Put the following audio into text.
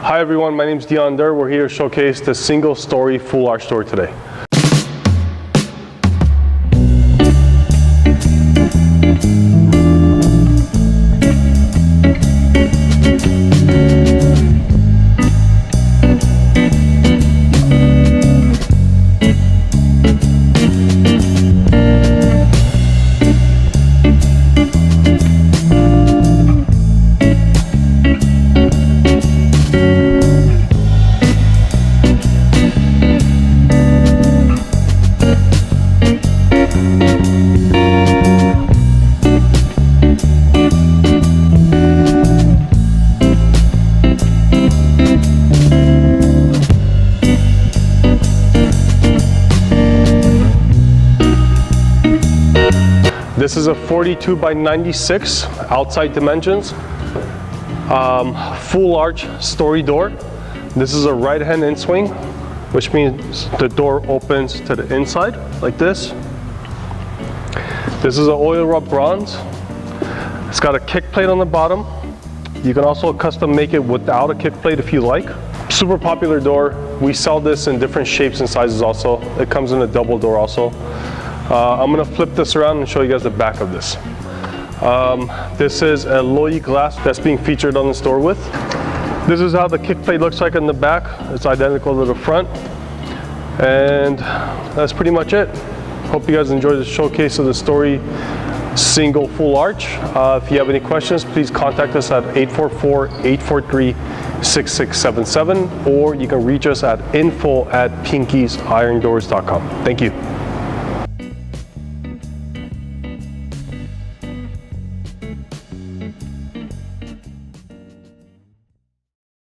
Hi everyone, my name is Dion Durr. We're here to showcase the single story full arch door today. This is a 42 by 96 outside dimensions, full arch story door. This is a right hand in swing, which means the door opens to the inside like this. This is an oil rub bronze. It's got a kick plate on the bottom. You can also custom make it without a kick plate if you like. Super popular door. We sell this in different shapes and sizes also. It comes in a double door also. I'm gonna flip this around and show you guys the back of this. This is a alloy glass that's being featured on this door with. This is how the kick plate looks like in the back. It's identical to the front. And that's pretty much it. Hope you guys enjoyed the showcase of the story single full arch. If you have any questions, please contact us at 844-843-6677, or you can reach us at info@pinkiesIrondoors.com. Thank you.